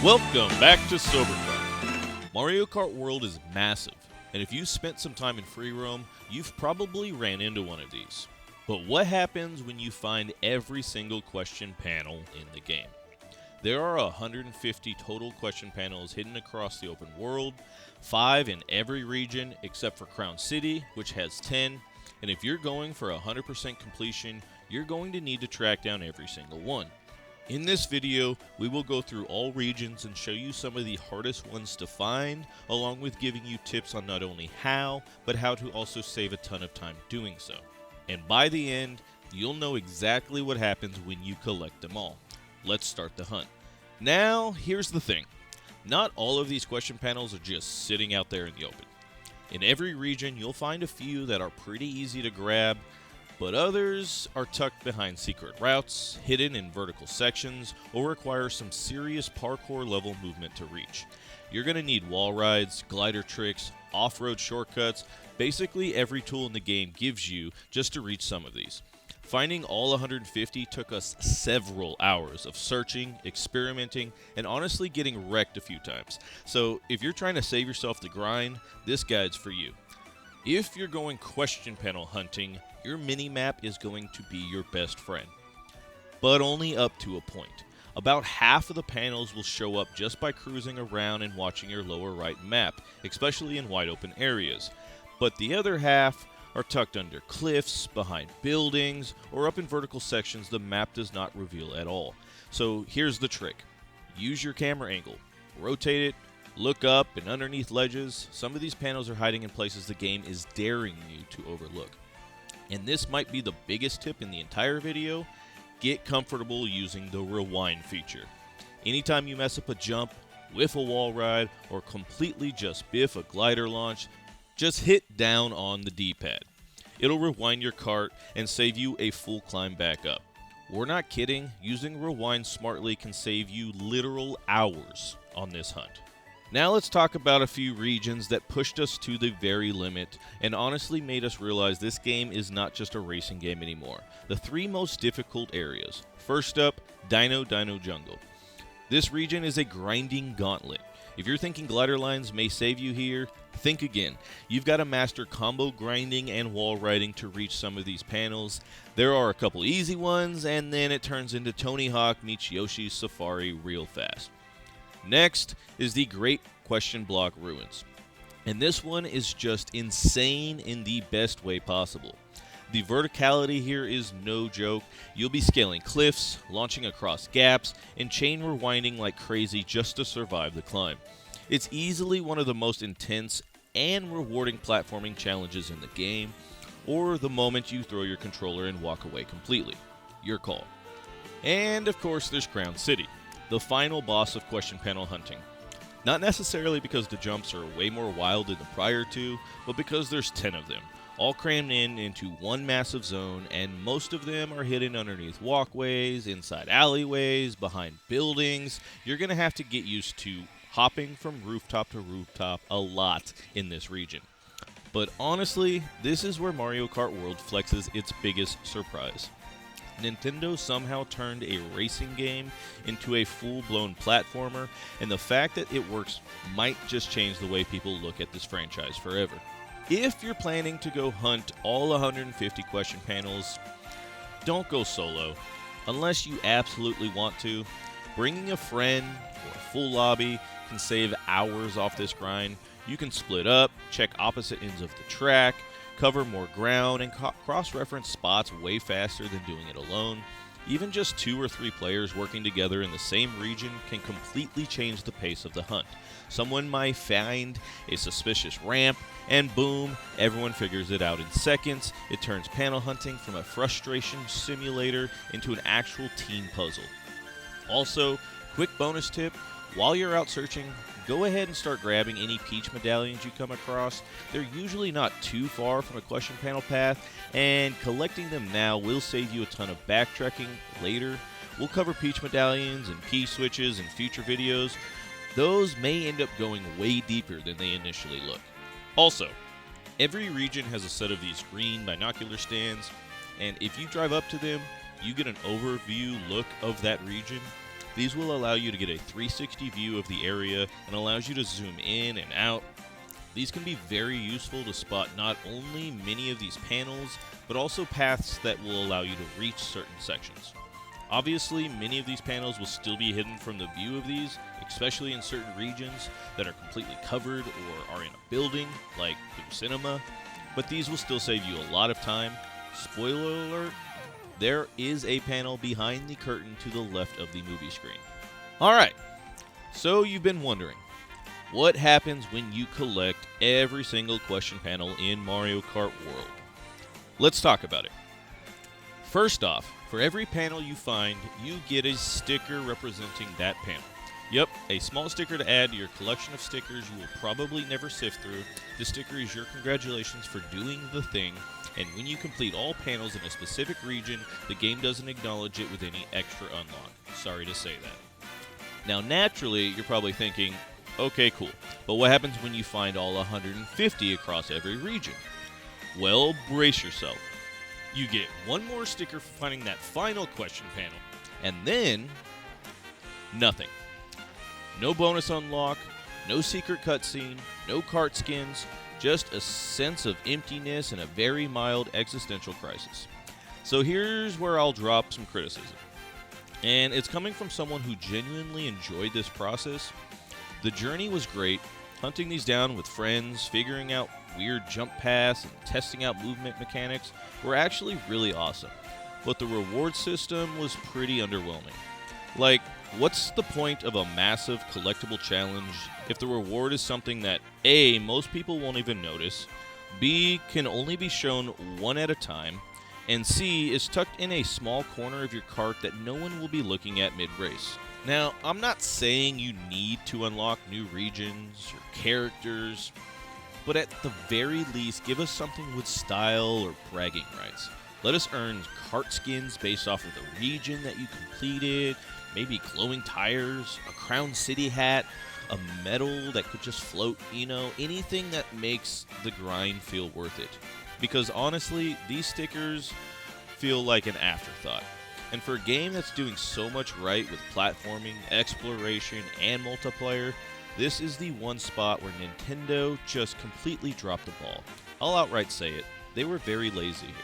Welcome back to SoberKart. Mario Kart World is massive, and if you've spent some time in free roam, you've probably ran into one of these. But what happens when you find every single question panel in the game? There are 150 total question panels hidden across the open world, 5 in every region except for Crown City, which has 10, and if you're going for 100% completion, you're going to need to track down every single one. In this video, we will go through all regions and show you some of the hardest ones to find, along with giving you tips on not only how, but how to also save a ton of time doing so. And by the end, you'll know exactly what happens when you collect them all. Let's start the hunt. Now, here's the thing. Not all of these question panels are just sitting out there in the open. In every region, you'll find a few that are pretty easy to grab, but others are tucked behind secret routes, hidden in vertical sections, or require some serious parkour level movement to reach. You're going to need wall rides, glider tricks, off-road shortcuts, basically every tool in the game gives you just to reach some of these. Finding all 150 took us several hours of searching, experimenting, and honestly getting wrecked a few times. So if you're trying to save yourself the grind, this guide's for you. If you're going question panel hunting, your mini-map is going to be your best friend. But only up to a point. About half of the panels will show up just by cruising around and watching your lower right map, especially in wide open areas. But the other half are tucked under cliffs, behind buildings, or up in vertical sections the map does not reveal at all. So here's the trick. Use your camera angle. Rotate it. Look up and underneath ledges. Some of these panels are hiding in places the game is daring you to overlook. And this might be the biggest tip in the entire video. Get comfortable using the rewind feature. Anytime you mess up a jump, whiff a wall ride, or completely just biff a glider launch, just hit down on the D-pad. It'll rewind your kart and save you a full climb back up. We're not kidding, using rewind smartly can save you literal hours on this hunt. Now let's talk about a few regions that pushed us to the very limit and honestly made us realize this game is not just a racing game anymore. The 3 most difficult areas. First up, Dino Jungle. This region is a grinding gauntlet. If you're thinking glider lines may save you here, think again. You've got to master combo grinding and wall riding to reach some of these panels. There are a couple easy ones, and then it turns into Tony Hawk meets Yoshi's Safari real fast. Next is the Great Question Block Ruins. And this one is just insane in the best way possible. The verticality here is no joke. You'll be scaling cliffs, launching across gaps, and chain rewinding like crazy just to survive the climb. It's easily one of the most intense and rewarding platforming challenges in the game, or the moment you throw your controller and walk away completely. Your call. And of course there's Crown City, the final boss of question panel hunting. Not necessarily because the jumps are way more wild than the prior 2, but because there's 10 of them, all crammed into one massive zone, and most of them are hidden underneath walkways, inside alleyways, behind buildings. You're going to have to get used to hopping from rooftop to rooftop a lot in this region. But honestly, this is where Mario Kart World flexes its biggest surprise. Nintendo somehow turned a racing game into a full-blown platformer, and the fact that it works might just change the way people look at this franchise forever. If you're planning to go hunt all 150 question panels, don't go solo. Unless you absolutely want to, bringing a friend or a full lobby can save hours off this grind. You can split up, check opposite ends of the track, cover more ground, and cross-reference spots way faster than doing it alone. Even just 2 or 3 players working together in the same region can completely change the pace of the hunt. Someone might find a suspicious ramp, and boom, everyone figures it out in seconds. It turns panel hunting from a frustration simulator into an actual team puzzle. Also, quick bonus tip, while you're out searching, go ahead and start grabbing any Peach medallions you come across. They're usually not too far from a question panel path, and collecting them now will save you a ton of backtracking later. We'll cover Peach medallions and P-switches in future videos. Those may end up going way deeper than they initially look. Also, every region has a set of these green binocular stands, and if you drive up to them, you get an overview look of that region. These will allow you to get a 360 view of the area and allows you to zoom in and out. These can be very useful to spot not only many of these panels, but also paths that will allow you to reach certain sections. Obviously, many of these panels will still be hidden from the view of these, especially in certain regions that are completely covered or are in a building, like the cinema, but these will still save you a lot of time. Spoiler alert, there is a panel behind the curtain to the left of the movie screen. Alright, so you've been wondering, what happens when you collect every single question panel in Mario Kart World? Let's talk about it. First off, for every panel you find, you get a sticker representing that panel. Yep, a small sticker to add to your collection of stickers you will probably never sift through. This sticker is your congratulations for doing the thing, and when you complete all panels in a specific region, the game doesn't acknowledge it with any extra unlock. Sorry to say that. Now naturally, you're probably thinking, okay, cool, but what happens when you find all 150 across every region? Well, brace yourself. You get one more sticker for finding that final question panel, and then nothing. No bonus unlock, no secret cutscene, no kart skins, just a sense of emptiness and a very mild existential crisis. So here's where I'll drop some criticism. And it's coming from someone who genuinely enjoyed this process. The journey was great, hunting these down with friends, figuring out weird jump paths, and testing out movement mechanics were actually really awesome. But the reward system was pretty underwhelming. Like, what's the point of a massive collectible challenge if the reward is something that A, most people won't even notice, B, can only be shown one at a time, and C, is tucked in a small corner of your cart that no one will be looking at mid-race? Now, I'm not saying you need to unlock new regions or characters, but at the very least, give us something with style or bragging rights. Let us earn kart skins based off of the region that you completed, maybe glowing tires, a Crown City hat, a medal that could just float, anything that makes the grind feel worth it. Because honestly, these stickers feel like an afterthought. And for a game that's doing so much right with platforming, exploration, and multiplayer, this is the one spot where Nintendo just completely dropped the ball. I'll outright say it, they were very lazy here.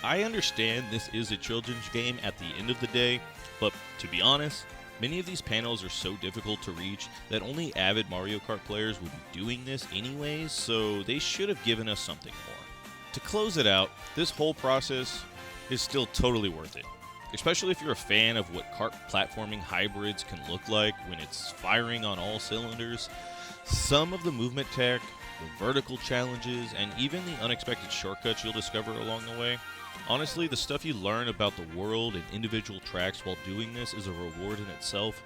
I understand this is a children's game at the end of the day, but to be honest, many of these panels are so difficult to reach that only avid Mario Kart players will be doing this anyways, so they should have given us something more. To close it out, this whole process is still totally worth it. Especially if you're a fan of what kart platforming hybrids can look like when it's firing on all cylinders. Some of the movement tech, the vertical challenges, and even the unexpected shortcuts you'll discover along the way. Honestly, the stuff you learn about the world and individual tracks while doing this is a reward in itself.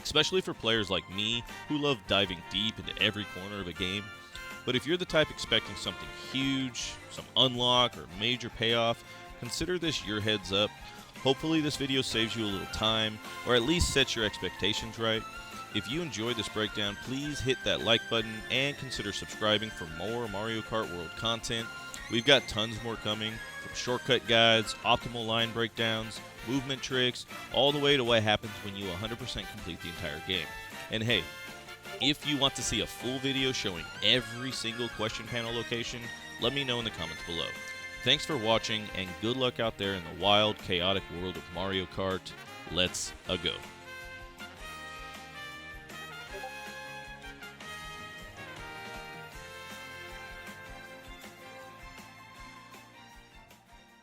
Especially for players like me, who love diving deep into every corner of a game. But if you're the type expecting something huge, some unlock, or major payoff, consider this your heads up. Hopefully this video saves you a little time, or at least sets your expectations right. If you enjoyed this breakdown, please hit that like button and consider subscribing for more Mario Kart World content. We've got tons more coming, from shortcut guides, optimal line breakdowns, movement tricks, all the way to what happens when you 100% complete the entire game. And hey, if you want to see a full video showing every single question panel location, let me know in the comments below. Thanks for watching, and good luck out there in the wild, chaotic world of Mario Kart. Let's-a go.